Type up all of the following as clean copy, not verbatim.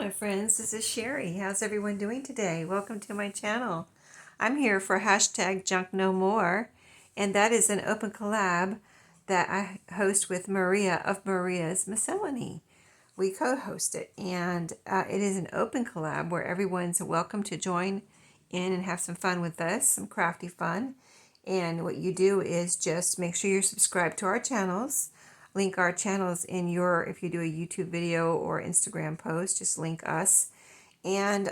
my friends, this is Sheree. How's everyone doing today? Welcome to my channel. I'm here for hashtag Junk No More, and that is an open collab that I host with Maria of Maria's Miscellany. We co-host it, and it is an open collab where everyone's welcome to join in and have some fun with us, some crafty fun. And what you do is just make sure you're subscribed to our channels. Link our channels in your, if you do a YouTube video or Instagram post, just link us. And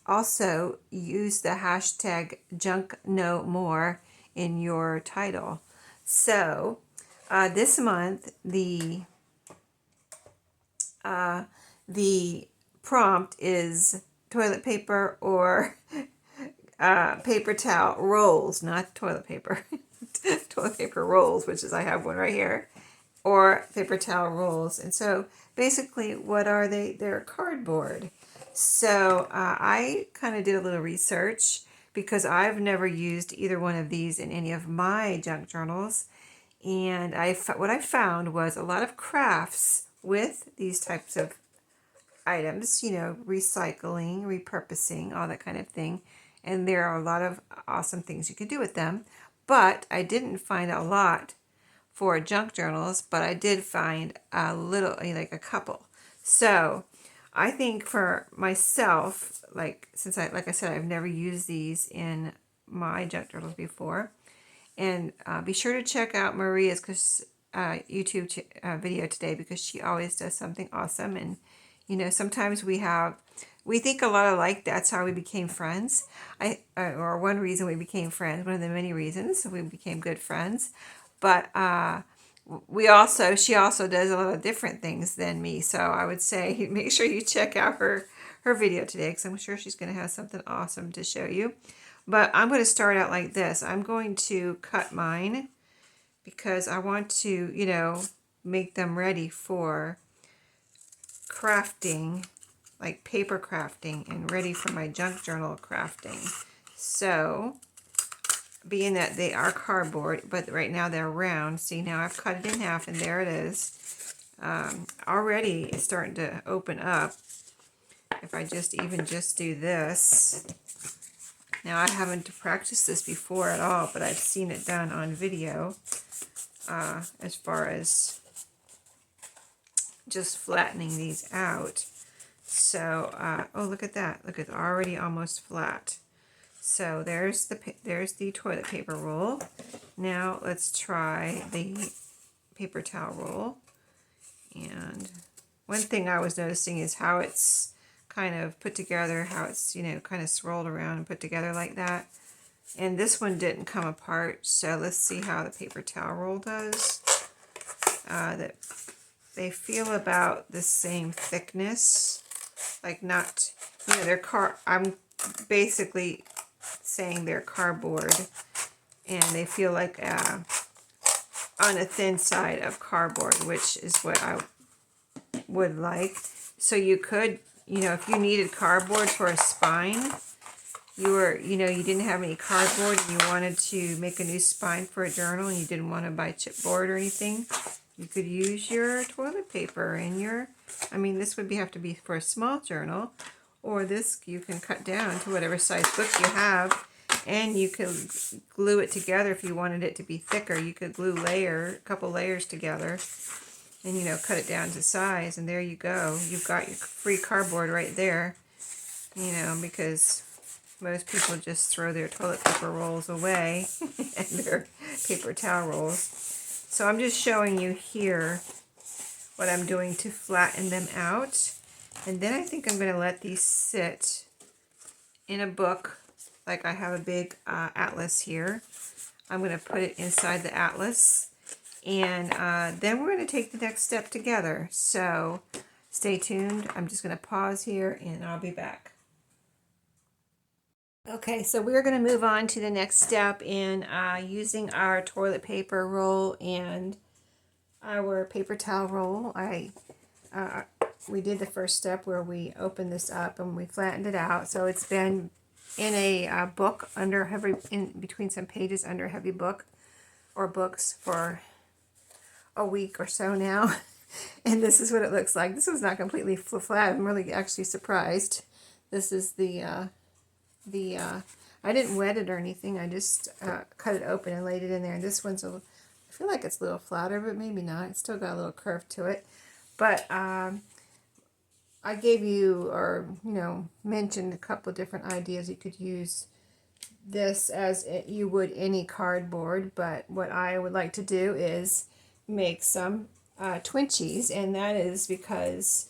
also use the hashtag JunkNoMore in your title. So this month, the prompt is toilet paper or paper towel rolls, not toilet paper. Toilet paper rolls, which is I have one right here, or paper towel rolls. And so basically, what are they? They're cardboard. So I kind of did a little research because I've never used either one of these in any of my junk journals. And what I found was a lot of crafts with these types of items, you know, recycling, repurposing, all that kind of thing. And there are a lot of awesome things you can do with them. But I didn't find a lot for junk journals, but I did find a little, like a couple. So I think for myself, like I said, I've never used these in my junk journals before. And be sure to check out Maria's YouTube video today, because she always does something awesome. And you know, sometimes we think a lot alike. That's how we became friends. Or one reason we became friends, one of the many reasons we became good friends. But she also does a lot of different things than me. So I would say make sure you check out her video today, because I'm sure she's going to have something awesome to show you. But I'm going to start out like this. I'm going to cut mine because I want to, you know, make them ready for crafting, like paper crafting, and ready for my junk journal crafting. So being that they are cardboard, but right now they're round. See, now I've cut it in half, and there it is. Already it's starting to open up. If I just do this. Now I haven't practiced this before at all, but I've seen it done on video as far as just flattening these out. So, oh, look at that. Look, it's already almost flat. So there's the toilet paper roll. Now let's try the paper towel roll. And one thing I was noticing is how it's kind of put together, how it's, you know, kind of swirled around and put together like that. And this one didn't come apart. So let's see how the paper towel roll does. That they feel about the same thickness. Like not, you know, I'm basically saying they're cardboard, and they feel like on the thin side of cardboard, which is what I would like. So you could, you know, if you needed cardboard for a spine, you didn't have any cardboard and you wanted to make a new spine for a journal and you didn't want to buy chipboard or anything, you could use your toilet paper and this would have to be for a small journal, or this you can cut down to whatever size book you have, and you could glue it together if you wanted it to be thicker. You could glue a couple layers together and, you know, cut it down to size, and there you go. You've got your free cardboard right there, you know, because most people just throw their toilet paper rolls away and their paper towel rolls. So I'm just showing you here what I'm doing to flatten them out. And then I think I'm going to let these sit in a book. Like I have a big atlas here. I'm going to put it inside the atlas. And then we're going to take the next step together. So stay tuned. I'm just going to pause here and I'll be back. Okay, so we're going to move on to the next step in using our toilet paper roll and our paper towel roll. We did the first step where we opened this up and we flattened it out. So it's been in a book in between some pages under a heavy book or books for a week or so now. And this is what it looks like. This was not completely flat. I'm really actually surprised. This is I didn't wet it or anything. I just cut it open and laid it in there. And this one's I feel like it's a little flatter, but maybe not. It's still got a little curve to it. But I gave you, or mentioned a couple of different ideas. You could use this as you would any cardboard, but what I would like to do is make some Twinchies, and that is because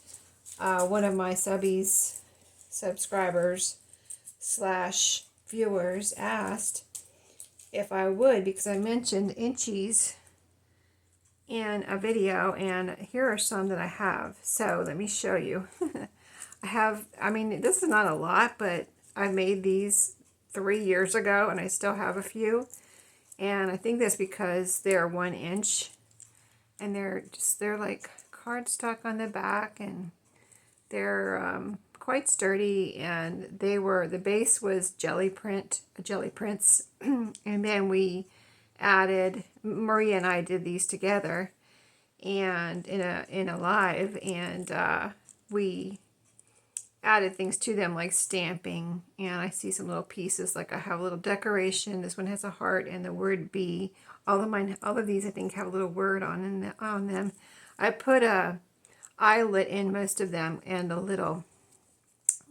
one of my subscribers / viewers asked if I would, because I mentioned inchies in a video, and here are some that I have. So let me show you. I mean, this is not a lot, but I made these 3 years ago, and I still have a few. And I think that's because they're 1 inch, and they're like cardstock on the back, and they're quite sturdy. And the base was jelly prints, and then we added, Maria and I did these together, and in a live, and we added things to them like stamping, and I see some little pieces, like I have a little decoration. This one has a heart and the word B. All of these I think have a little word on them. I put a eyelet in most of them and a little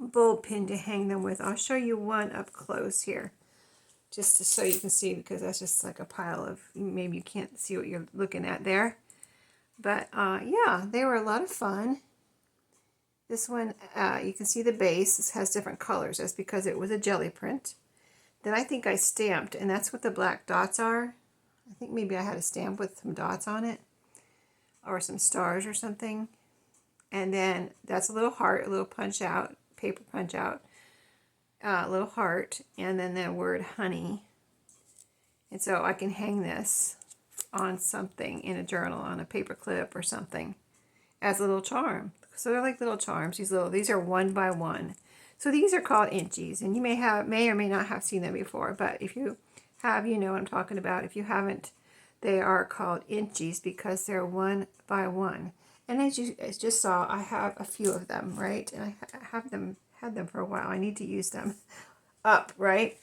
bulb pin to hang them with. I'll show you one up close here, just so you can see, because that's just like a pile of, maybe you can't see what you're looking at there. But yeah, they were a lot of fun. This one, you can see the base. This has different colors. That's because it was a jelly print. Then I think I stamped, and that's what the black dots are. I think maybe I had a stamp with some dots on it, or some stars or something. And then that's a little heart, a little punch out, paper punch out, a little heart, and then the word honey. And so I can hang this on something in a journal, on a paper clip or something, as a little charm. So they're like little charms. These are 1 by 1. So these are called inchies, and you may or may not have seen them before, but if you have, you know what I'm talking about. If you haven't, they are called inchies because they're 1 by 1. And as you just saw, I have a few of them, right? And I had them for a while. I need to use them up, right?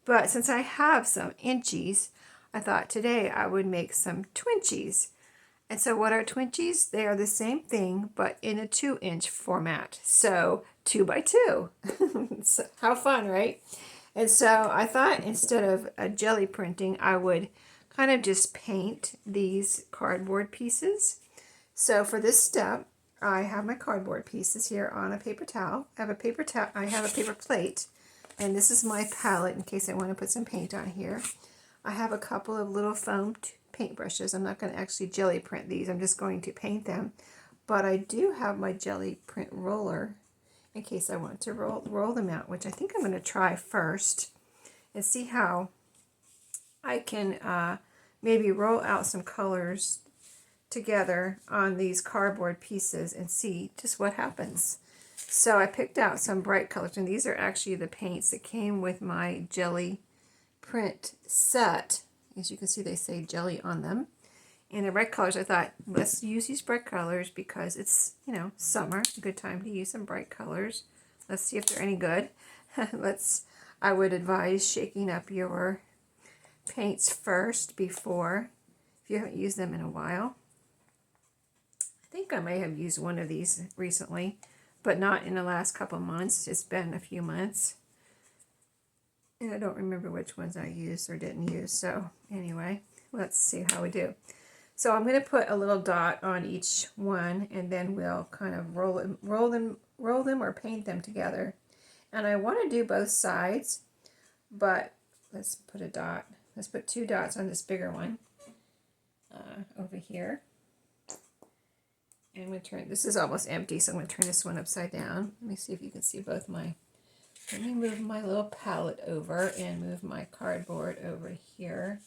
But since I have some inchies, I thought today I would make some Twinchies. And so what are Twinchies? They are the same thing, but in a 2-inch format. So 2 by 2. So, how fun, right? And so I thought instead of jelly printing, I would kind of just paint these cardboard pieces. So for this step, I have my cardboard pieces here on a paper towel. I have a paper plate, and this is my palette in case I want to put some paint on here. I have a couple of little foam paintbrushes. I'm not going to actually jelly print these. I'm just going to paint them. But I do have my jelly print roller in case I want to roll them out, which I think I'm going to try first and see how I can maybe roll out some colors together on these cardboard pieces and see just what happens. So I picked out some bright colors, and these are actually the paints that came with my jelly print set. As you can see, they say jelly on them. And the bright colors, I thought, let's use these bright colors because it's, summer, a good time to use some bright colors. Let's see if they're any good. I would advise shaking up your paints first before, if you haven't used them in a while. I think I may have used one of these recently, but not in the last couple months. It's been a few months. And I don't remember which ones I used or didn't use. So anyway, let's see how we do. So I'm going to put a little dot on each one, and then we'll kind of roll them or paint them together. And I want to do both sides, but let's put a dot. Let's put 2 dots on this bigger one over here. And I'm going to turn, this is almost empty, so I'm going to turn this one upside down. Let me see if you can see both my, let me move my little palette over and move my cardboard over here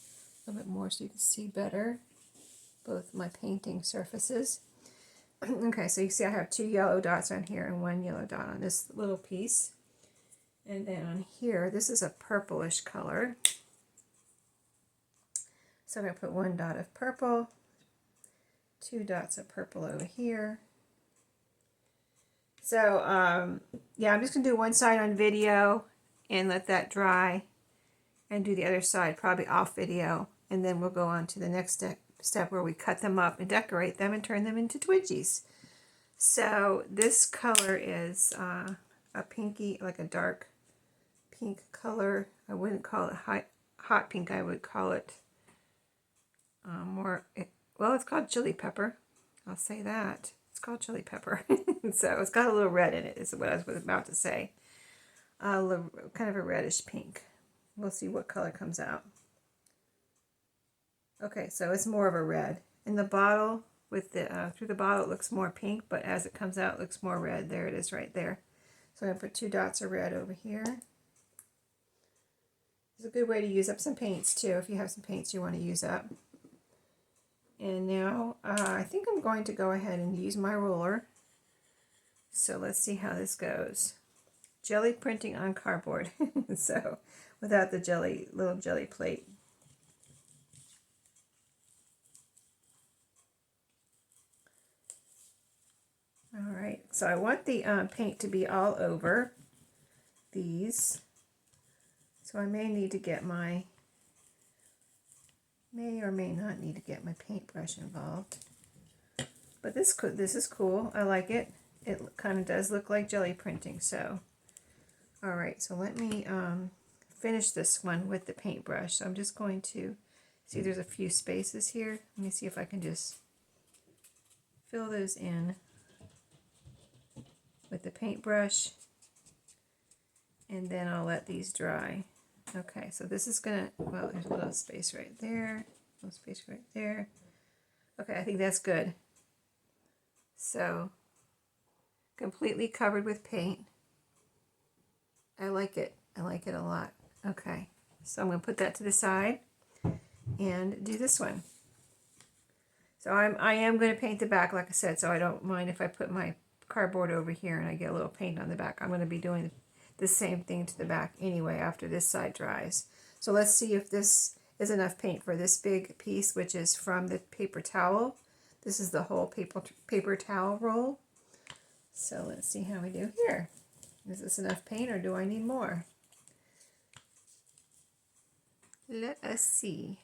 a little bit more so you can see better both my painting surfaces. Okay, so you see I have 2 yellow dots on here and 1 yellow dot on this little piece. And then on here, this is a purplish color. So I'm going to put 1 dot of purple, 2 dots of purple over here. So yeah, I'm just gonna do one side on video and let that dry, and do the other side probably off video, and then we'll go on to the next step where we cut them up and decorate them and turn them into Twinchies. So this color is a pinky, like a dark pink color. I wouldn't call it hot pink. I would call it well, it's called chili pepper. I'll say that. It's called chili pepper. So it's got a little red in it, is what I was about to say. Kind of a reddish pink. We'll see what color comes out. Okay, so it's more of a red. In the bottle, with the through the bottle, it looks more pink, but as it comes out, it looks more red. There it is right there. So I'm going to put 2 dots of red over here. It's a good way to use up some paints too, if you have some paints you want to use up. And now I think I'm going to go ahead and use my ruler. So let's see how this goes. Jelly printing on cardboard. So without the little jelly plate. All right, so I want the paint to be all over these. So I may need to get may or may not need to get my paintbrush involved. But this is cool. I like it. It kind of does look like jelly printing. So, all right. So let me finish this one with the paintbrush. So I'm just going to see. There's a few spaces here. Let me see if I can just fill those in with the paintbrush, and then I'll let these dry. Okay, so this is gonna, well, there's a little space right there, a little space right there. Okay, I think that's good. So, completely covered with paint. I like it. I like it a lot. Okay, so I'm gonna put that to the side and do this one. So I am going to paint the back, like I said, so I don't mind if I put my cardboard over here and I get a little paint on the back. I'm going to be doing the same thing to the back anyway after this side dries. So let's see if this is enough paint for this big piece, which is from the paper towel. This is the whole paper towel roll. So let's see how we do here. Is this enough paint or do I need more? Let us see.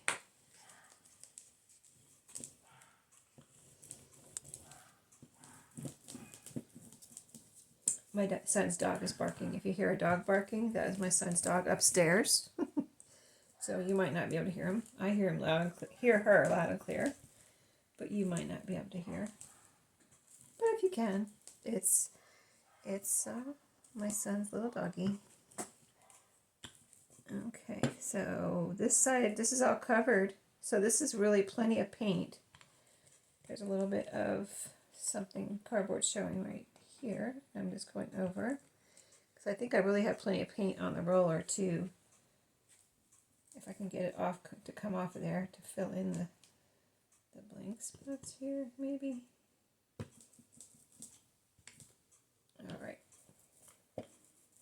My son's dog is barking. If you hear a dog barking, that is my son's dog upstairs. So you might not be able to hear him. I hear him loud and hear her loud and clear, but you might not be able to hear. But if you can, it's my son's little doggy. Okay, so this side, this is all covered. So this is really plenty of paint. There's a little bit of something cardboard showing right here. I'm just going over because I think I really have plenty of paint on the roller too. If I can get it off to come off of there to fill in the blank spots here, maybe. All right.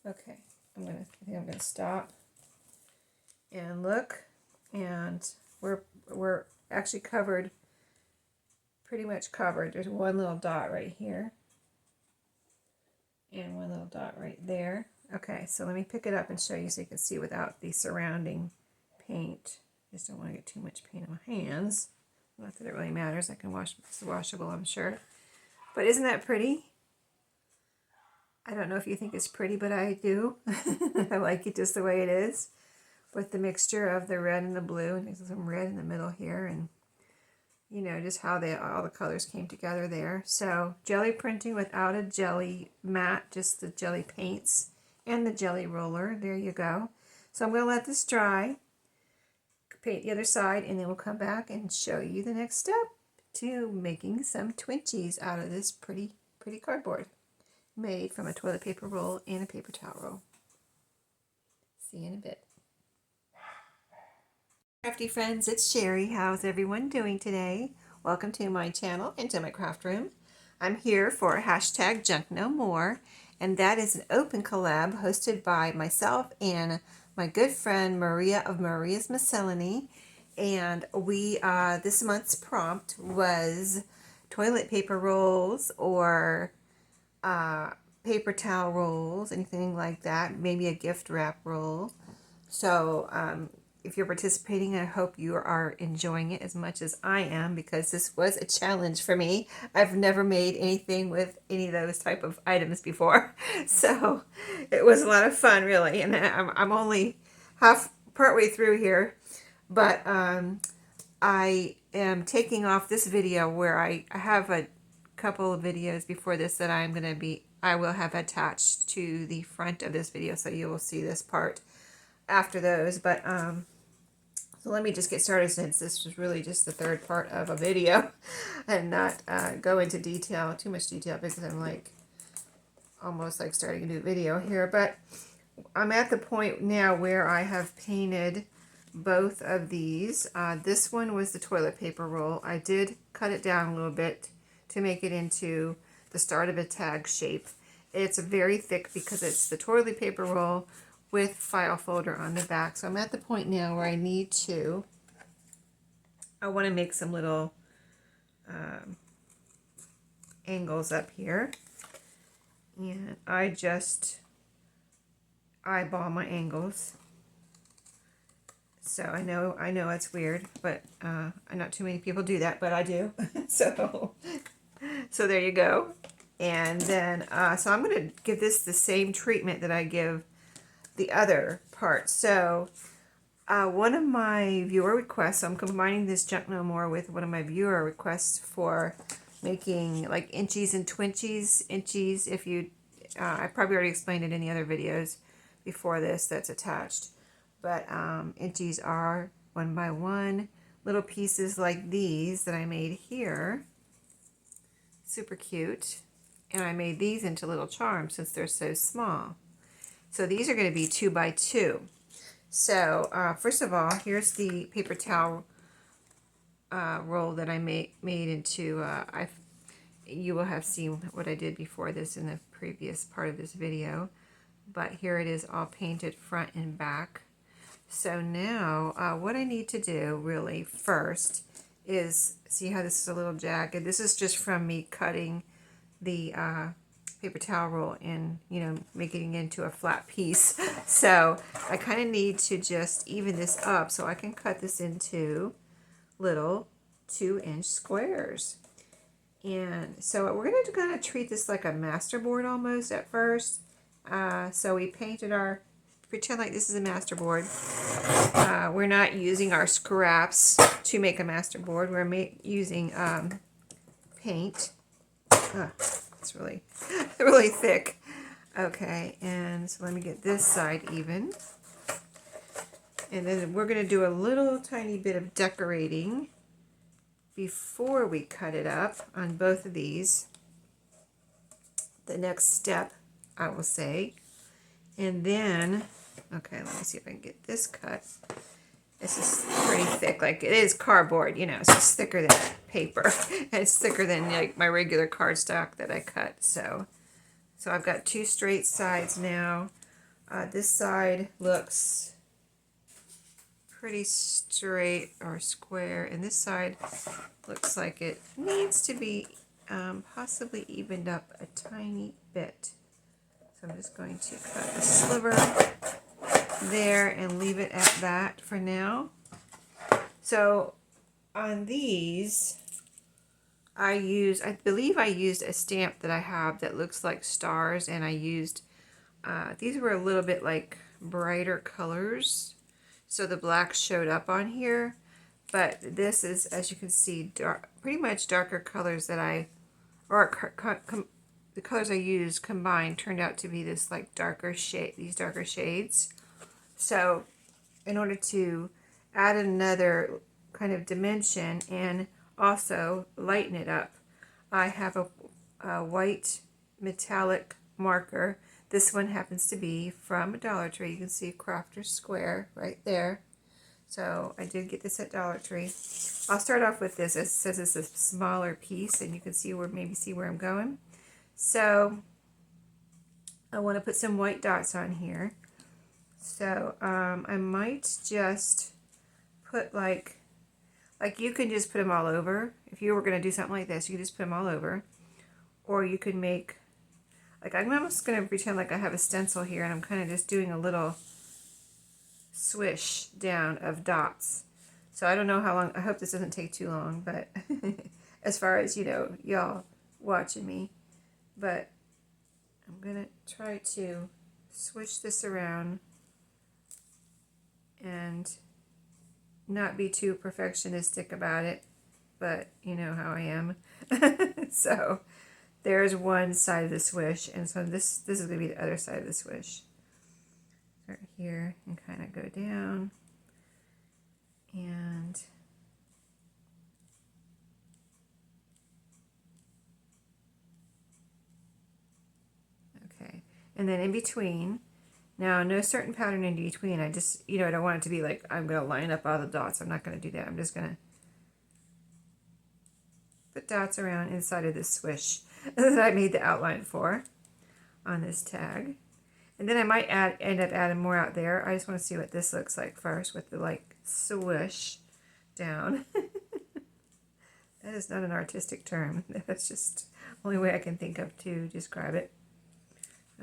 Okay. I think I'm gonna stop and look, and we're actually covered. Pretty much covered. There's one little dot right here. And one little dot right there. Okay, so let me pick it up and show you so you can see without the surrounding paint. I just don't want to get too much paint on my hands. Not that it really matters. I can wash, it's washable, I'm sure. But isn't that pretty? I don't know if you think it's pretty, but I do. I like it just the way it is, with the mixture of the red and the blue, and there's some red in the middle here, and you know, just how all the colors came together there. So jelly printing without a jelly mat, just the jelly paints and the jelly roller. There you go. So I'm going to let this dry, paint the other side, and then we'll come back and show you the next step to making some Twinchies out of this pretty cardboard made from a toilet paper roll and a paper towel roll. See you in a bit. Crafty friends, it's Sheree. How's everyone doing today? Welcome to my channel and to my craft room. I'm here for hashtag Junk No More, and that is an open collab hosted by myself and my good friend Maria of Maria's Miscellany. And we this month's prompt was toilet paper rolls or paper towel rolls, anything like that, maybe a gift wrap roll. So if you're participating, I hope you are enjoying it as much as I am, because this was a challenge for me. I've never made anything with any of those type of items before. So it was a lot of fun, really. And I'm only partway through here, but I am taking off this video where I have a couple of videos before this that I will have attached to the front of this video, so you will see this part after those. But so let me just get started, since this was really just the third part of a video, and not go into too much detail, because I'm like almost like starting a new video here. But I'm at the point now where I have painted both of these. This one was the toilet paper roll. I did cut it down a little bit to make it into the start of a tag shape. It's very thick because it's the toilet paper roll with file folder on the back. So I'm at the point now where I want to make some little angles up here. And I just eyeball my angles. So I know it's weird, but not too many people do that, but I do. So there you go. And then so I'm going to give this the same treatment that I give the other part. So one of my viewer requests, so I'm combining this Junk No More with one of my viewer requests for making like inchies and twinchies. Inchies, if you I probably already explained it in the other videos before this that's attached. But inchies are 1 by 1 little pieces like these that I made here. Super cute. And I made these into little charms since they're so small. So these are going to be 2 by 2. So first of all, here's the paper towel roll that I made into, you will have seen what I did before this in the previous part of this video. But here it is, all painted front and back. So now what I need to do really first is, see how this is a little jagged? This is just from me cutting the paper towel roll and, making it into a flat piece. So I kind of need to just even this up so I can cut this into little 2-inch squares. And so we're going to kind of treat this like a masterboard almost at first. So we painted pretend like this is a masterboard. We're not using our scraps to make a masterboard. We're using paint. It's really, really thick. Okay, and so let me get this side even. And then we're going to do a little tiny bit of decorating before we cut it up on both of these. The next step, I will say. And then, okay, let me see if I can get this cut. This is pretty thick, like it is cardboard, so it's thicker than paper. And it's thicker than like my regular cardstock that I cut. So I've got 2 straight sides now. This side looks pretty straight or square, and this side looks like it needs to be possibly evened up a tiny bit. So I'm just going to cut a sliver there and leave it at that for now. So on these, I believe I used a stamp that I have that looks like stars, and I used, these were a little bit like brighter colors, so the black showed up on here, but this is, as you can see, pretty much darker colors that the colors I used combined turned out to be this like darker shade, these darker shades. So in order to add another kind of dimension and also lighten it up, I have a white metallic marker. This one happens to be from Dollar Tree. You can see Crafter's Square right there. So I did get this at Dollar Tree. I'll start off with this. It says it's a smaller piece, and you can see where I'm going. So I want to put some white dots on here. So I might just put like Like you can just put them all over. If you were going to do something like this, you just put them all over. Or you could make, like I'm almost going to pretend like I have a stencil here and I'm kind of just doing a little swish down of dots. So I don't know how long, I hope this doesn't take too long, but as far as, you know, y'all watching me. But I'm going to try to swish this around and not be too perfectionistic about it, but you know how I am. So there's one side of the swish, and so this is going to be the other side of the swish. Start here and kind of go down, and okay, and then in between. Now, no certain pattern in between. I just, you know, I don't want it to be like I'm going to line up all the dots. I'm not going to do that. I'm just going to put dots around inside of this swish that I made the outline for on this tag. And then I might end up adding more out there. I just want to see what this looks like first with the like swish down. That is not an artistic term. That's just the only way I can think of to describe it.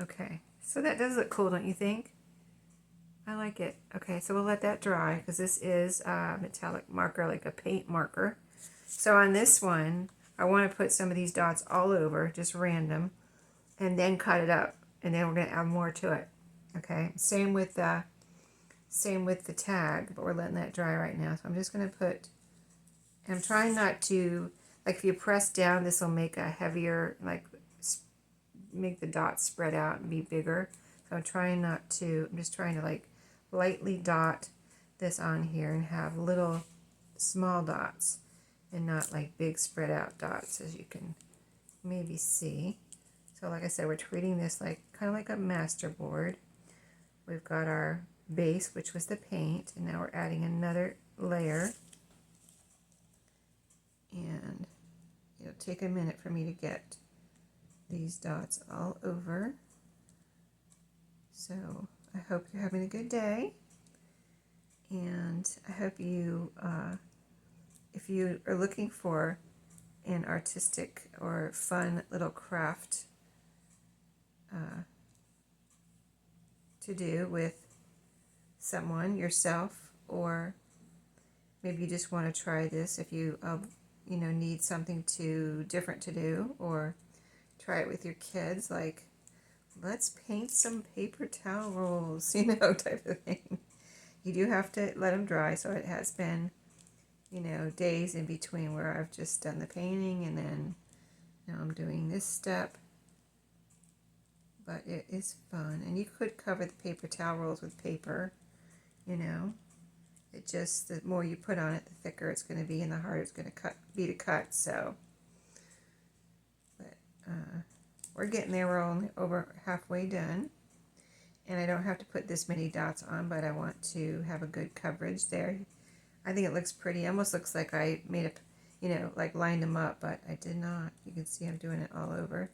Okay, so that does look cool, don't you think? I like it. Okay, so we'll let that dry because this is a metallic marker, like a paint marker. So on this one, I want to put some of these dots all over, just random, and then cut it up. And then we're going to add more to it. Okay, same with the tag, but we're letting that dry right now. So I'm just going to put, and I'm trying not to, like if you press down, this will make a heavier, like make the dots spread out and be bigger. So I'm trying not to, I'm just trying to like lightly dot this on here and have little small dots and not like big spread out dots, as you can maybe see. So like I said, we're treating this like kind of like a masterboard. We've got our base, which was the paint, and now we're adding another layer. And it'll take a minute for me to get these dots all over. So I hope you're having a good day. And I hope you, if you are looking for an artistic or fun little craft to do with someone, yourself, or maybe you just want to try this if you you know, need something different to do, or try it with your kids, like let's paint some paper towel rolls, you know, type of thing. You do have to let them dry, so it has been, you know, days in between where I've just done the painting and then now I'm doing this step. But it is fun, and you could cover the paper towel rolls with paper, you know. It just, the more you put on it, the thicker it's going to be and the harder it's going to be to cut, so. But we're getting there. We're only over halfway done. And I don't have to put this many dots on, but I want to have a good coverage there. I think it looks pretty. It almost looks like I made a, you know, like lined them up, but I did not. You can see I'm doing it all over.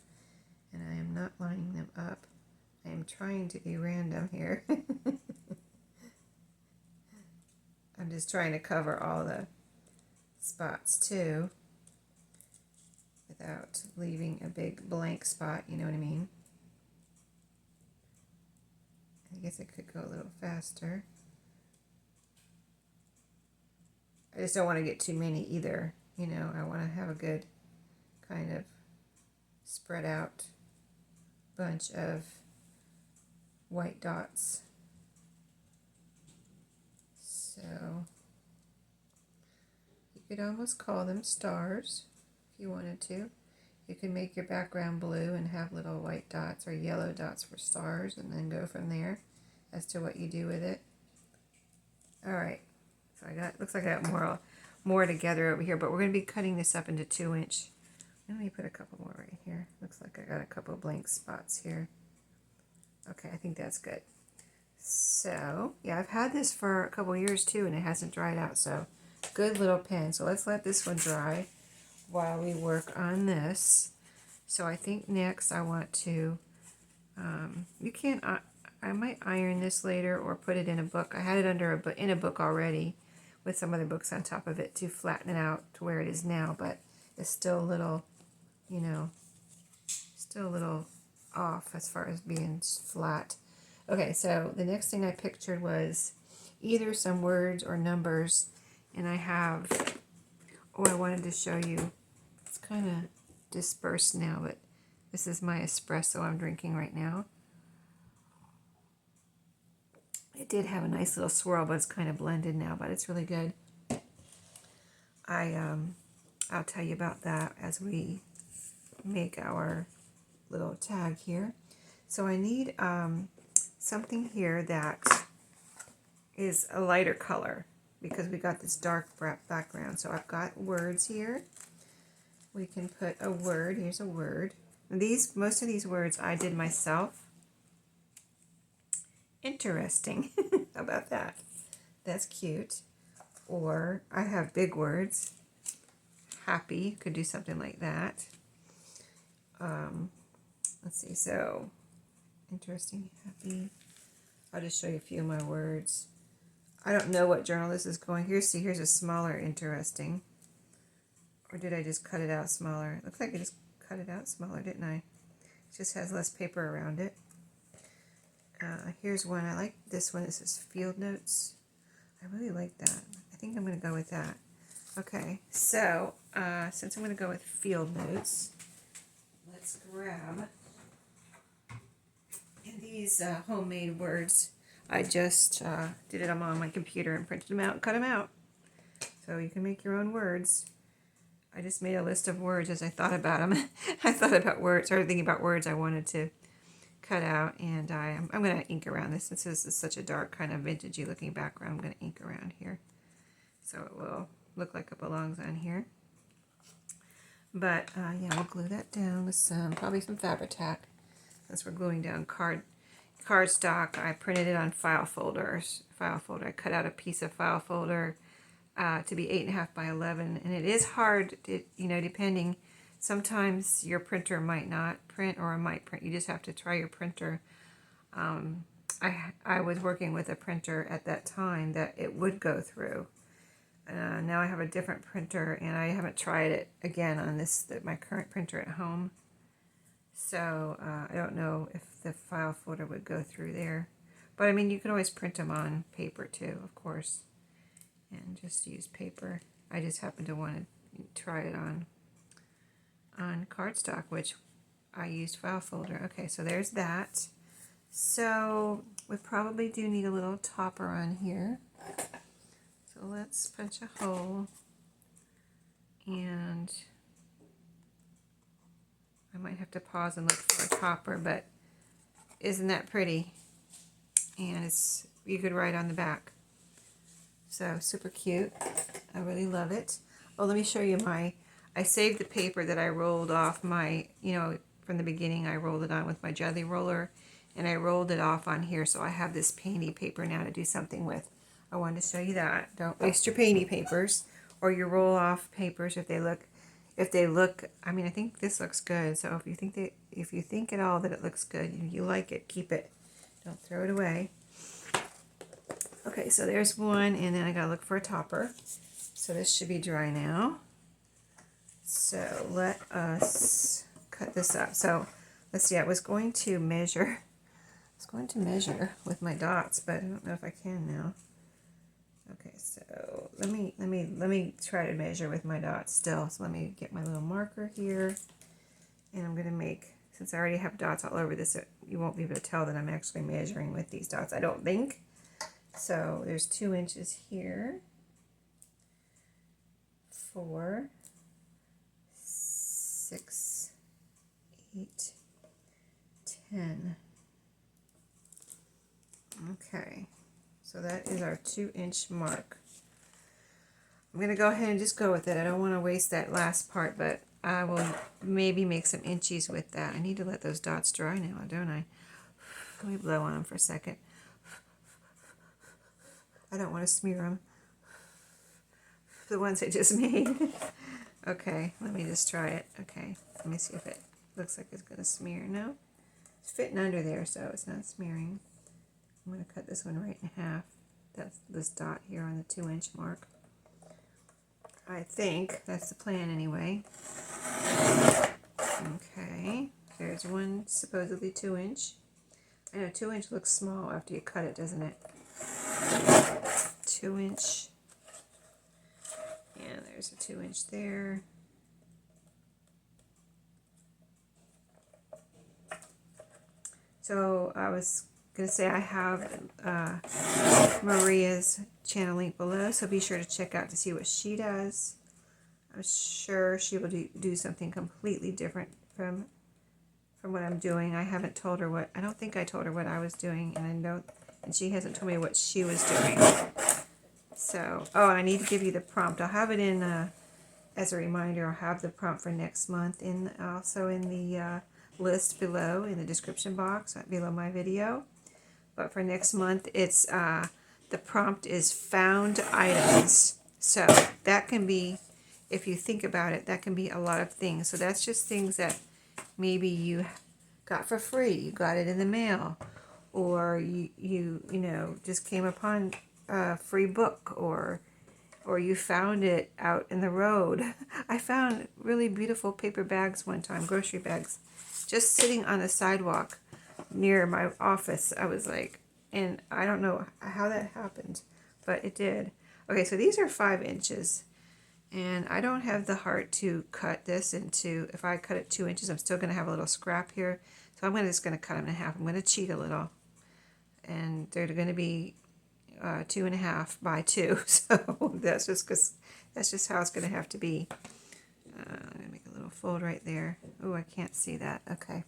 And I am not lining them up. I am trying to be random here. I'm just trying to cover all the spots too, without leaving a big blank spot, you know what I mean? I guess I could go a little faster. I just don't want to get too many either, you know. I want to have a good kind of spread out bunch of white dots. So you could almost call them stars if you wanted to. You can make your background blue and have little white dots or yellow dots for stars, and then go from there as to what you do with it. All right, so looks like I got more together over here, but we're going to be cutting this up into 2-inch. Let me put a couple more right here. Looks like I got a couple blank spots here. Okay, I think that's good. So, yeah, I've had this for a couple years too, and it hasn't dried out, so good little pen. So let's let this one dry while we work on this. So I think next I want to, you can't, I might iron this later or put it in a book. I had it in a book already with some other books on top of it to flatten it out to where it is now, but it's still a little, you know, still a little off as far as being flat. Okay, so the next thing I pictured was either some words or numbers, and I have, I wanted to show you, it's kind of dispersed now, but this is my espresso I'm drinking right now. It did have a nice little swirl, but it's kind of blended now, but it's really good. I'll tell you about that as we make our little tag here. So I need something here that is a lighter color because we got this dark background. So I've got words here. We can put a word. Here's a word. Most of these words I did myself. Interesting. How about that? That's cute. Or I have big words. Happy. Could do something like that. Let's see. So, interesting, happy. I'll just show you a few of my words. I don't know what journal this is going. Here's a smaller interesting. Or did I just cut it out smaller? Looks like I just cut it out smaller, didn't I? It just has less paper around it. Here's one. I like this one. This is Field Notes. I really like that. I think I'm going to go with that. Okay, so since I'm going to go with Field Notes, let's grab these homemade words. I just did it on my computer and printed them out and cut them out. So you can make your own words. I just made a list of words as I thought about them. I thought about words, started thinking about words I wanted to cut out, and I'm going to ink around this. Since this is such a dark kind of vintagey looking background, I'm going to ink around here so it will look like it belongs on here. But yeah, we'll glue that down with probably some Fabri-Tac, since we're gluing down cardstock. I printed it on file folder. I cut out a piece of file folder to be 8.5 by 11, and it is hard, depending. Sometimes your printer might not print, or it might print. You just have to try your printer. I was working with a printer at that time that it would go through. Now I have a different printer, and I haven't tried it again on my current printer at home. So I don't know if the file folder would go through there. But I mean, you can always print them on paper too, of course, and just use paper. I just happen to want to try it on cardstock, which I used file folder. Okay, so there's that. So we probably do need a little topper on here. So let's punch a hole, and I might have to pause and look for a topper, but isn't that pretty? And you could write on the back. So super cute. I really love it. Oh, let me show you I saved the paper that I rolled off from the beginning. I rolled it on with my jelly roller, and I rolled it off on here, so I have this painty paper now to do something with. I wanted to show you that. Don't waste your painty papers or your roll off papers if they look, I mean, I think this looks good. So if you think at all that it looks good, you like it, keep it. Don't throw it away. Okay, so there's one, and then I gotta look for a topper. So this should be dry now. So let us cut this up. So let's see, I was going to measure with my dots, but I don't know if I can now. Okay, so let me try to measure with my dots still. So let me get my little marker here, and I'm gonna make, since I already have dots all over this, you won't be able to tell that I'm actually measuring with these dots, I don't think. So there's 2 inches here, 4, 6, 8, 10. Okay, so that is our 2-inch mark. I'm going to go ahead and just go with it. I don't want to waste that last part, but I will maybe make some inchies with that. I need to let those dots dry now, don't I? Let me blow on them for a second. I don't want to smear them. The ones I just made. Okay, let me just try it. Okay, let me see if it looks like it's going to smear. No, it's fitting under there, so it's not smearing. I'm going to cut this one right in half. That's this dot here on the 2-inch mark. I think that's the plan anyway. Okay, there's one supposedly 2-inch. I know 2-inch looks small after you cut it, doesn't it? 2-inch. And there's a 2-inch there. So I was going to say I have Maria's channel link below, so be sure to check out to see what she does. I'm sure she will do something completely different from what I'm doing. I haven't told her what, I don't think I told her what I was doing, and she hasn't told me what she was doing. So, oh, I need to give you the prompt. I'll have it in, as a reminder, I'll have the prompt for next month also in the list below in the description box below my video. But for next month, it's the prompt is found items. So that can be, if you think about it, that can be a lot of things. So that's just things that maybe you got for free. You got it in the mail, or you know, just came upon a free book, or you found it out in the road. I found really beautiful paper bags one time, grocery bags, just sitting on the sidewalk near my office. I was like, and I don't know how that happened, but it did. Okay, so these are 5 inches, and I don't have the heart to cut this into, if I cut it 2 inches, I'm still going to have a little scrap here. So I'm just going to cut them in half. I'm going to cheat a little, and they're going to be 2.5 by 2. So that's just how it's going to have to be. I'm going to make a little fold right there. Oh, I can't see that. Okay.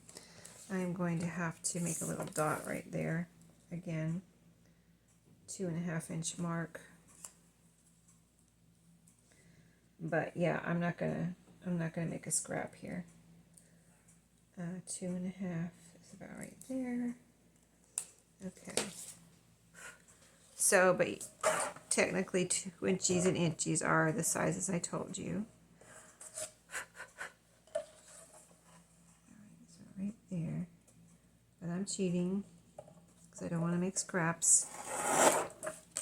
I'm going to have to make a little dot right there. Again, 2.5 inch mark. But yeah, I'm not gonna make a scrap here. 2.5 is about right there. Okay. So, but technically 2 inches and inches are the sizes I told you. So right there. But I'm cheating because I don't want to make scraps.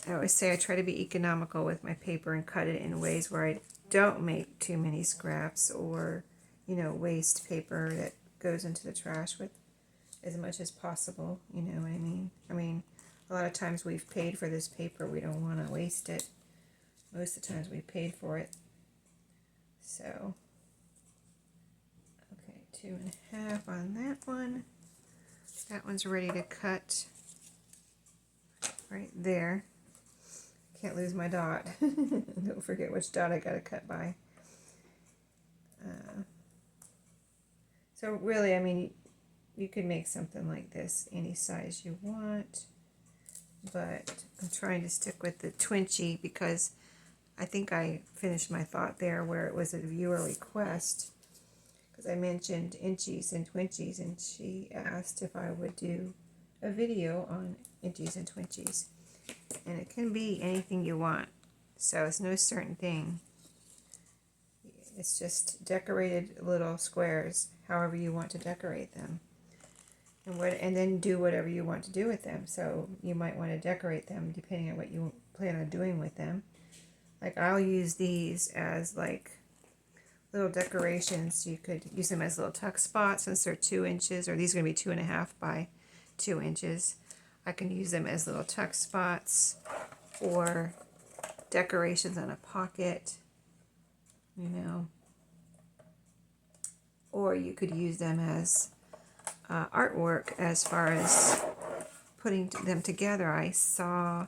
I always say I try to be economical with my paper and cut it in ways where I don't make too many scraps, or, you know, waste paper that goes into the trash with as much as possible. You know what I mean? I mean, a lot of times we've paid for this paper. We don't want to waste it. Most of the times we paid for it. So, okay, 2.5 on that one. That one's ready to cut right there. Can't lose my dot. Don't forget which dot I got to cut by. So really, I mean, you could make something like this any size you want. But I'm trying to stick with the Twinchy because I think I finished my thought there where it was a viewer request. Because I mentioned inchies and Twinchies, and she asked if I would do a video on inchies and Twinchies. And it can be anything you want. So it's no certain thing. It's just decorated little squares, however you want to decorate them. And then do whatever you want to do with them. So you might want to decorate them depending on what you plan on doing with them. Like I'll use these as like little decorations. You could use them as little tuck spots since they're 2 inches, or these are going to be 2.5 by 2 inches. I can use them as little tuck spots or decorations on a pocket, you know. Or you could use them as artwork as far as putting them together. I saw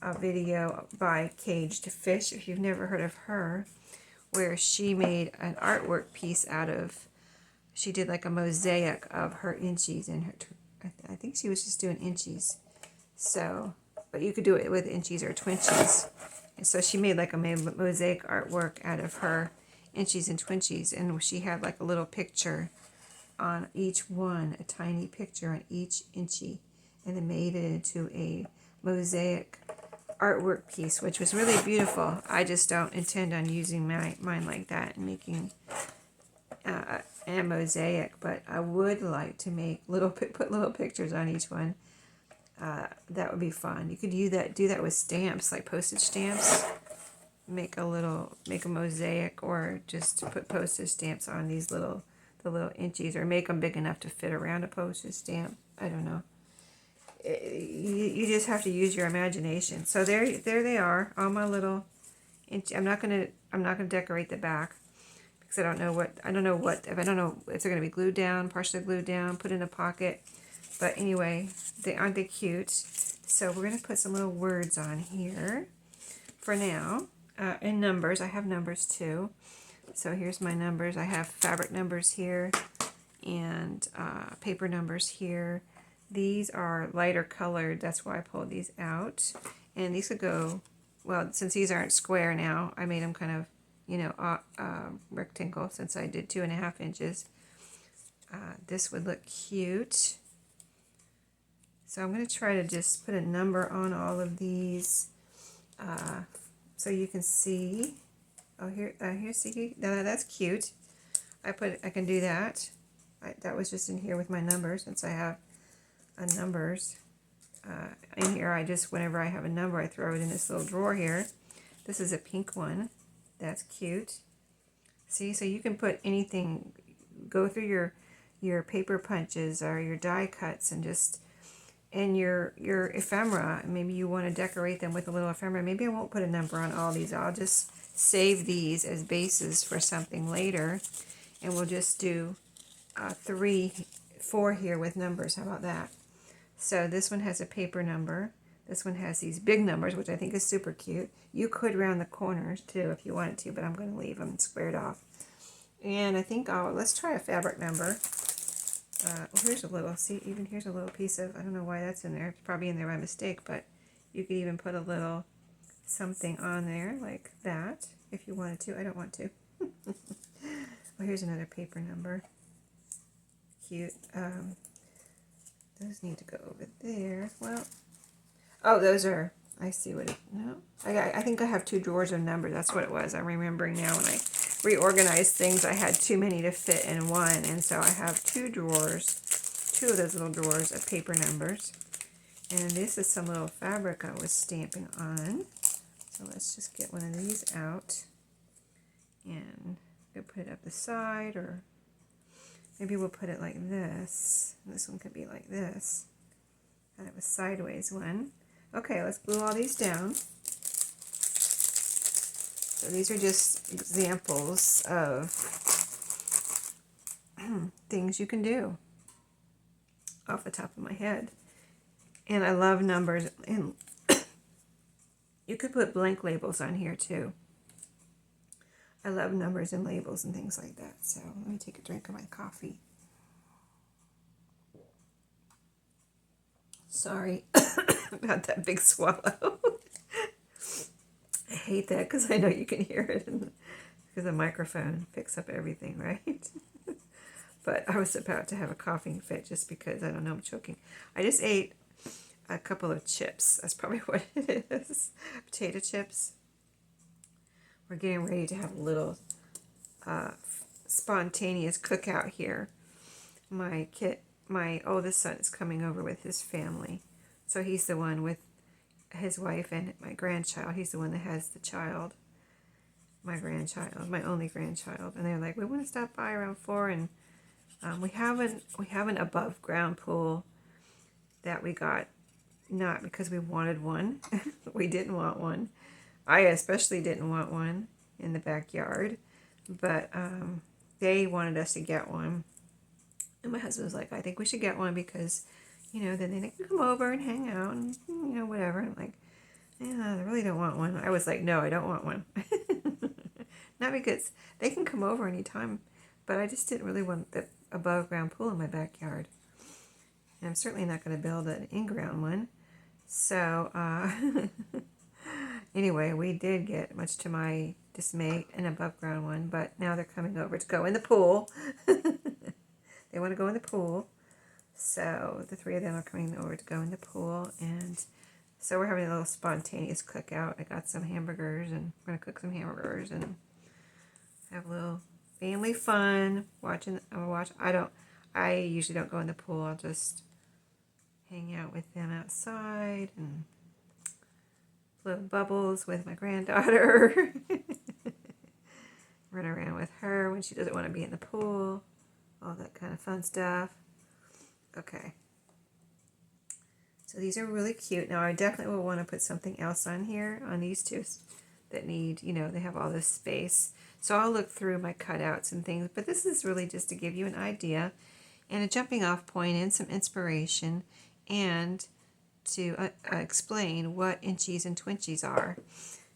a video by Caged Fish, if you've never heard of her, where she made an artwork piece out of, she did like a mosaic of her inchies and her, I think she was just doing inchies. So, but you could do it with inchies or Twinchies. And so she made like a mosaic artwork out of her inchies and Twinchies, and she had like a little picture on each one, a tiny picture on each inchy, and it made it into a mosaic artwork piece, which was really beautiful. I just don't intend on using mine like that and making a mosaic, but I would like to make put little pictures on each one. That would be fun. You could do that with stamps, like postage stamps. make a mosaic, or just put postage stamps on these the little inchies, or make them big enough to fit around a postage stamp. I don't know. You just have to use your imagination. So there they are, all my little inch. I'm not gonna decorate the back because I don't know if they're gonna be glued down, partially glued down, put in a pocket. But anyway, aren't they cute? So we're gonna put some little words on here for now, and numbers. I have numbers too. So here's my numbers. I have fabric numbers here and paper numbers here. These are lighter colored, that's why I pulled these out. And these could go, well, since these aren't square now, I made them kind of, you know, rectangle, since I did 2.5 inches. This would look cute. So I'm going to try to just put a number on all of these, so you can see. Oh, see, that's cute. I can do that. That was just in here with my numbers, since I have numbers in here. Whenever I have a number, I throw it in this little drawer here. This is a pink one. That's cute. See, so you can put anything, go through your paper punches or your die cuts, and your ephemera. Maybe you want to decorate them with a little ephemera. Maybe I won't put a number on all these. I'll just save these as bases for something later, and we'll just do 4 here with numbers. How about that? So this one has a paper number. This one has these big numbers, which I think is super cute. You could round the corners too if you wanted to, but I'm going to leave them squared off. And I think let's try a fabric number. Here's a little, see, even here's a little piece of, I don't know why that's in there. It's probably in there by mistake, but you could even put a little something on there like that if you wanted to. I don't want to. Well, here's another paper number. Cute. Those need to go over there. Well, oh, those are, I see what it, no. I think I have 2 drawers of numbers. That's what it was. I'm remembering now when I reorganized things. I had too many to fit in one. And so I have 2 drawers, 2 of those little drawers of paper numbers. And this is some little fabric I was stamping on. So let's just get one of these out. And go put it up the side, or maybe we'll put it like this. And this one could be like this. And it was sideways one. Okay, let's glue all these down. So these are just examples of things you can do off the top of my head. And I love numbers. And you could put blank labels on here too. I love numbers and labels and things like that. So let me take a drink of my coffee. Sorry about that big swallow. I hate that because I know you can hear it because the microphone picks up everything, right? But I was about to have a coughing fit just because, I don't know, I'm choking. I just ate a couple of chips. That's probably what it is. Potato chips. We're getting ready to have a little spontaneous cookout here. My oldest son is coming over with his family. So he's the one with his wife and my grandchild. He's the one that has the child. My grandchild, my only grandchild. And they're like, we want to stop by around 4. And we have an above ground pool that we got, not because we wanted one. We didn't want one. I especially didn't want one in the backyard, but they wanted us to get one. And my husband was like, I think we should get one because, you know, then they can come over and hang out and, you know, whatever. I'm like, yeah, I really don't want one. I was like, no, I don't want one. Not because they can come over anytime, but I just didn't really want the above ground pool in my backyard. And I'm certainly not going to build an in-ground one. So, anyway, we did get, much to my dismay, an above ground one, but now they're coming over to go in the pool. They want to go in the pool. So the 3 of them are coming over to go in the pool. And so we're having a little spontaneous cookout. I got some hamburgers, and we're going to cook some hamburgers and have a little family fun. I usually don't go in the pool. I'll just hang out with them outside and blow bubbles with my granddaughter. Run around with her when she doesn't want to be in the pool. All that kind of fun stuff. Okay. So these are really cute. Now I definitely will want to put something else on here, on these two that need, you know, they have all this space. So I'll look through my cutouts and things, but this is really just to give you an idea and a jumping off point and some inspiration, and to explain what inchies and twinchies are.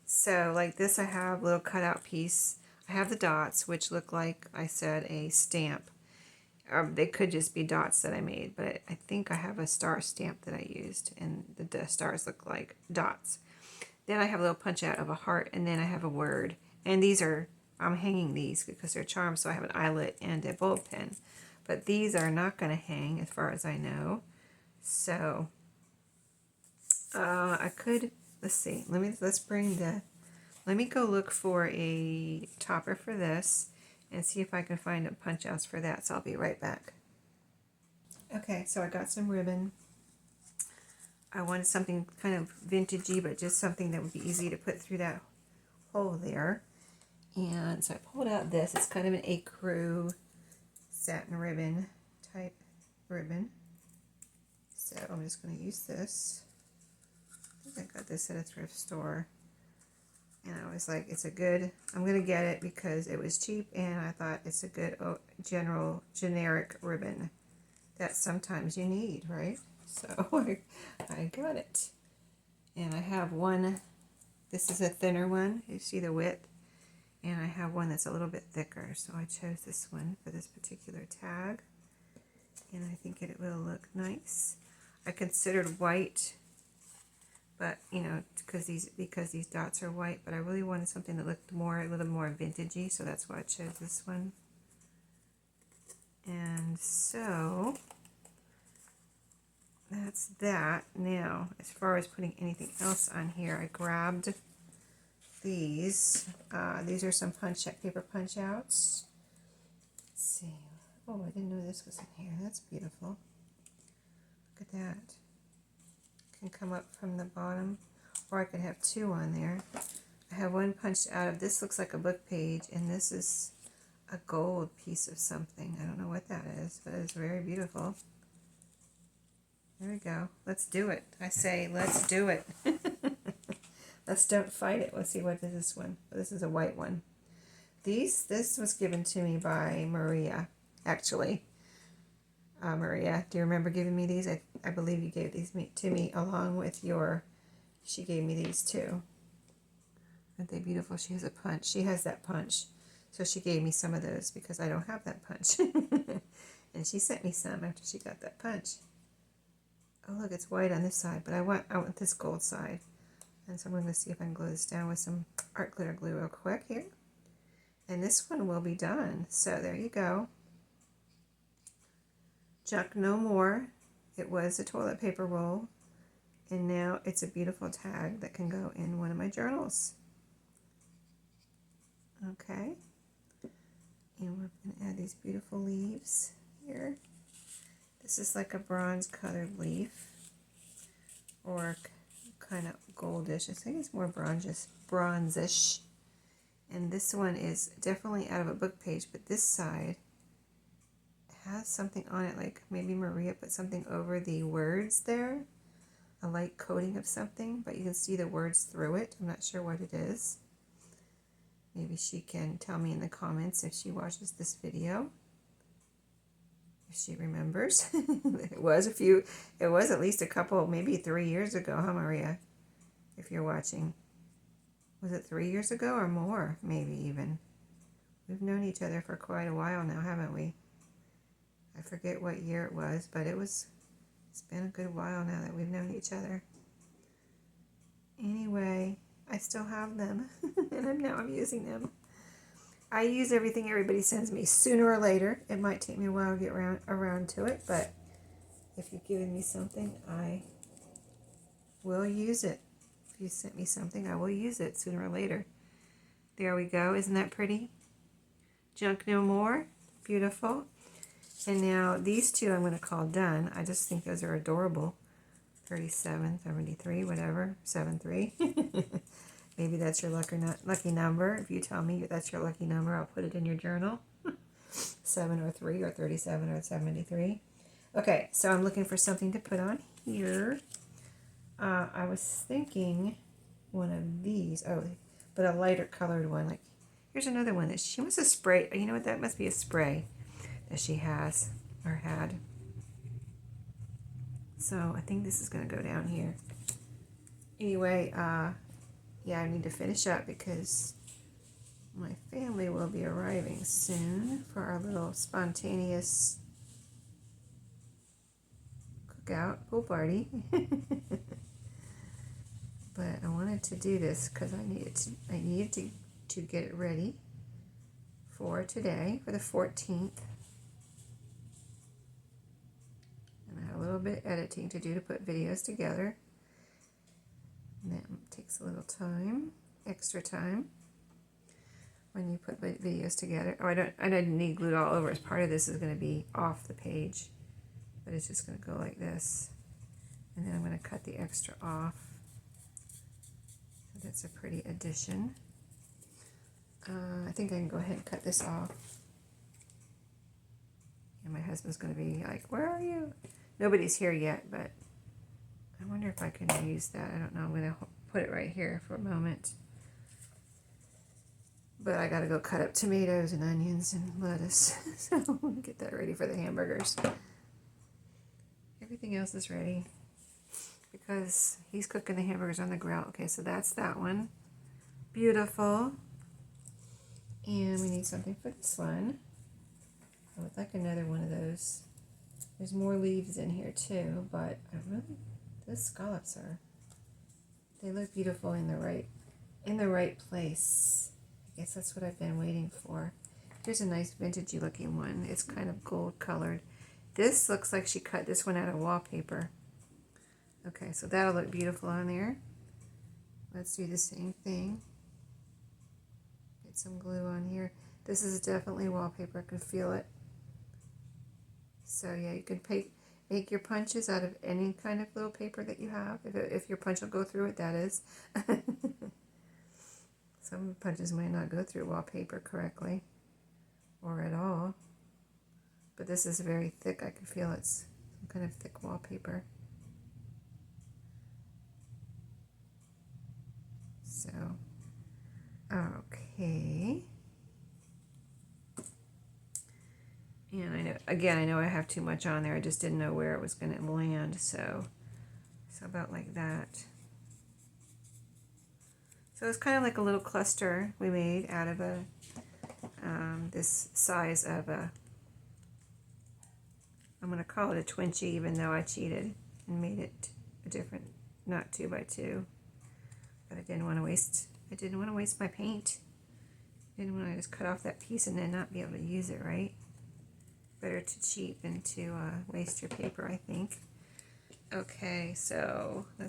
So like this, I have a little cutout piece. I have the dots, which look like, I said, a stamp. They could just be dots that I made, but I think I have a star stamp that I used, and the stars look like dots. Then I have a little punch out of a heart, and then I have a word. And these are, I'm hanging these because they're charms, so I have an eyelet and a bulb pen. But these are not going to hang as far as I know. So I could, let's see, let me go look for a topper for this and see if I can find a punch outs for that. So I'll be right back. Okay, so I got some ribbon. I wanted something kind of vintagey, but just something that would be easy to put through that hole there. And so I pulled out this. It's kind of an ecru satin ribbon type ribbon. So I'm just going to use this. I think I got this at a thrift store. And I was like, it's a good, I'm going to get it because it was cheap, and I thought it's a good generic ribbon that sometimes you need, right? So I got it. And I have one, this is a thinner one, you see the width, and I have one that's a little bit thicker, so I chose this one for this particular tag, and I think it will look nice. I considered white, but you know, because these dots are white, but I really wanted something that looked a little more vintagey, so that's why I chose this one. And so that's that. Now, as far as putting anything else on here, I grabbed these. These are some paper punch outs. Let's see. Oh, I didn't know this was in here. That's beautiful. Look at that. Can come up from the bottom, or I could have two on there. I have one punched out of, this looks like a book page, and this is a gold piece of something. I don't know what that is, but it's very beautiful. There we go. Let's do it. I say, let's do it. Let's don't fight it. Let's see, what is this one? Oh, this is a white one. This was given to me by Maria, actually. Maria, do you remember giving me these? I believe you gave these to me along with she gave me these too. Aren't they beautiful? She has a punch. She has that punch. So she gave me some of those because I don't have that punch. And she sent me some after she got that punch. Oh, look, it's white on this side, but I want this gold side. And so I'm going to see if I can glue this down with some art glitter glue real quick here. And this one will be done. So there you go. Junk no more. It was a toilet paper roll, and now it's a beautiful tag that can go in one of my journals. Okay, and we're going to add these beautiful leaves here. This is like a bronze colored leaf, or kind of goldish. I think it's more bronzish. And this one is definitely out of a book page, but this side has something on it, like maybe Maria put something over the words there, a light coating of something, but you can see the words through it. I'm not sure what it is. Maybe she can tell me in the comments if she watches this video, if she remembers. It was at least a couple, maybe 3 years ago, huh, Maria? If you're watching. Was it 3 years ago or more? Maybe even. We've known each other for quite a while now, haven't we? I forget what year it was, but it's been a good while now that we've known each other. Anyway, I still have them, and now I'm using them. I use everything everybody sends me sooner or later. It might take me a while to get around to it, but if you've given me something, I will use it. If you sent me something, I will use it sooner or later. There we go. Isn't that pretty? Junk no more. Beautiful. And now these two I'm going to call done. I just think those are adorable. 37, 73, whatever, 73. Maybe that's your lucky number. If you tell me that's your lucky number, I'll put it in your journal. 7 or 3 or 37 or 73. Okay, so I'm looking for something to put on here. I was thinking one of these. Oh, but a lighter colored one. Like, here's another one that she must have sprayed. You know what? That must be a spray that she has or had. So I think this is going to go down here. Anyway, yeah, I need to finish up because my family will be arriving soon for our little spontaneous cookout pool party. But I wanted to do this because I needed to get it ready for today, for the 14th. And I have a little bit of editing to do to put videos together. And that takes a little time, extra time, when you put videos together. Oh, I don't need glued all over. As part of this is going to be off the page, but it's just going to go like this. And then I'm going to cut the extra off. So that's a pretty addition. I think I can go ahead and cut this off. And my husband's going to be like, "Where are you?" Nobody's here yet, but I wonder if I can use that. I don't know. I'm going to put it right here for a moment. But I got to go cut up tomatoes and onions and lettuce. So I'm going to get that ready for the hamburgers. Everything else is ready because he's cooking the hamburgers on the grill. Okay, so that's that one. Beautiful. And we need something for this one. I would like another one of those. There's more leaves in here too, but those scallops they look beautiful in the right place. I guess that's what I've been waiting for. Here's a nice vintagey looking one. It's kind of gold colored. This looks like she cut this one out of wallpaper. Okay, so that'll look beautiful on there. Let's do the same thing. Get some glue on here. This is definitely wallpaper. I can feel it. So yeah, you can make your punches out of any kind of little paper that you have. If your punch will go through it, that is. Some punches might not go through wallpaper correctly or at all. But this is very thick. I can feel it's some kind of thick wallpaper. So, okay. And I know I have too much on there. I just didn't know where it was going to land. So about like that. So it's kind of like a little cluster we made out of this size of I'm going to call it a Twinchie, even though I cheated and made it a different, not 2x2. But I didn't want to waste my paint. I didn't want to just cut off that piece and then not be able to use it, right? Better to cheat than to waste your paper, I think. Okay, so no,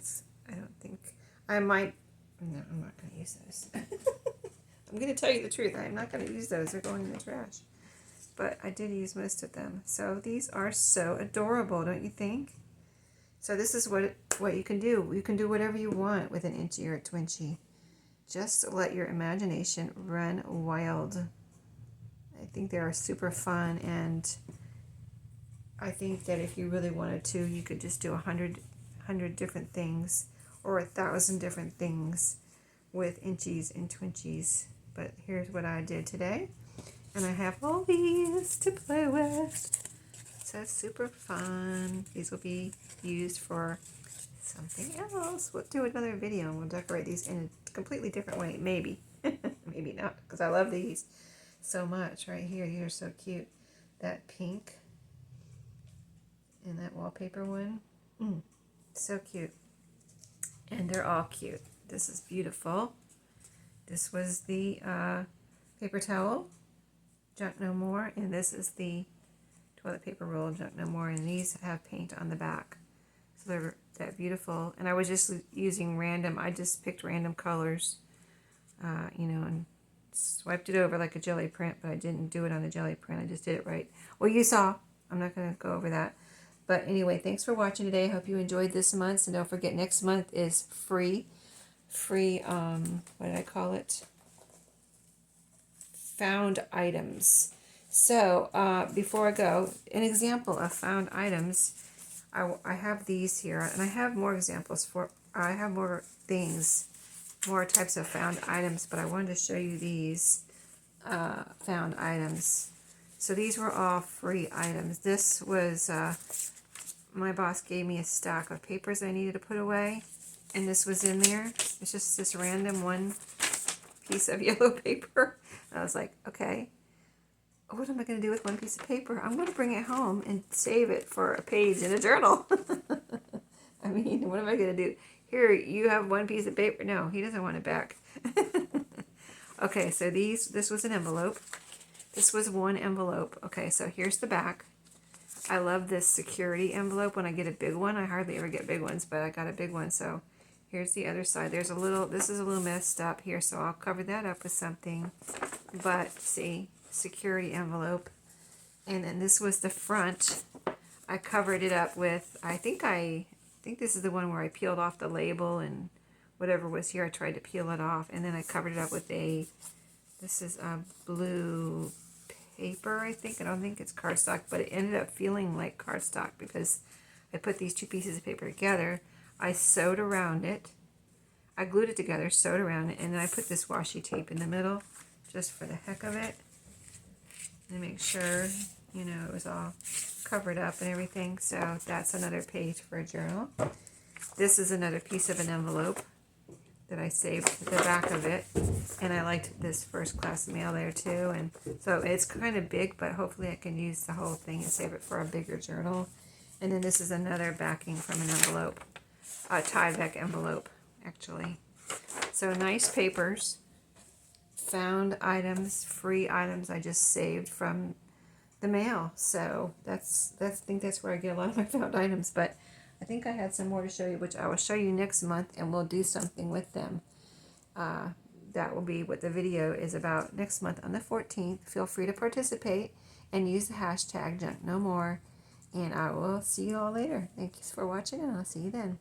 I'm not going to use those. I'm going to tell you the truth. I'm not going to use those. They're going in the trash. But I did use most of them. So these are so adorable, don't you think? So this is what you can do. You can do whatever you want with an Inchy or a Twinchie. Just let your imagination run wild. I think they are super fun, and I think that if you really wanted to, you could just do 100 different things or 1,000 different things with Inchies and Twinchies. But here's what I did today, and I have all these to play with. So it's super fun. These will be used for something else. We'll do another video and we'll decorate these in a completely different way. Maybe. Maybe not, because I love these so much right here. These are so cute. That pink and that wallpaper one. So cute. And they're all cute. This is beautiful. This was the paper towel, Junk No More, and this is the toilet paper roll, Junk No More, and these have paint on the back. So they're that beautiful. And I was just using I just picked random colors, and swiped it over like a jelly print, but I didn't do it on a jelly print. I just did it right. Well, you saw. I'm not going to go over that. But anyway, thanks for watching today. I hope you enjoyed this month. And don't forget, next month is free, what did I call it? Found items. So before I go, an example of found items, I have these here, and I have more examples I have more things, more types of found items, but I wanted to show you these found items. So these were all free items. This was, my boss gave me a stack of papers I needed to put away, and this was in there. It's just this random one piece of yellow paper. I was like, okay, what am I going to do with one piece of paper? I'm going to bring it home and save it for a page in a journal. I mean, what am I going to do? Here, you have one piece of paper. No, he doesn't want it back. Okay, so this was an envelope. This was one envelope. Okay, so here's the back. I love this security envelope. When I get a big one, I hardly ever get big ones, but I got a big one. So here's the other side. This is a little messed up here, so I'll cover that up with something. But see, security envelope. And then this was the front. I covered it up with, I think this is the one where I peeled off the label and whatever was here, I tried to peel it off. And then I covered it up with this is a blue paper, I think. I don't think it's cardstock, but it ended up feeling like cardstock because I put these two pieces of paper together. I sewed around it. I glued it together, sewed around it, and then I put this washi tape in the middle just for the heck of it. And make sure, you know, it was all covered up and everything. So that's another page for a journal. This is another piece of an envelope that I saved the back of it. And I liked this first class mail there too. And so it's kind of big, but hopefully I can use the whole thing and save it for a bigger journal. And then this is another backing from an envelope, a tie-back envelope, actually. So nice papers. Found items, free items I just saved from the mail. So I think that's where I get a lot of my found items. But I think I had some more to show you, which I will show you next month, and we'll do something with them. That will be what the video is about next month on the 14th. Feel free to participate and use the hashtag JunkNoMore. And I will see you all later. Thanks for watching, and I'll see you then.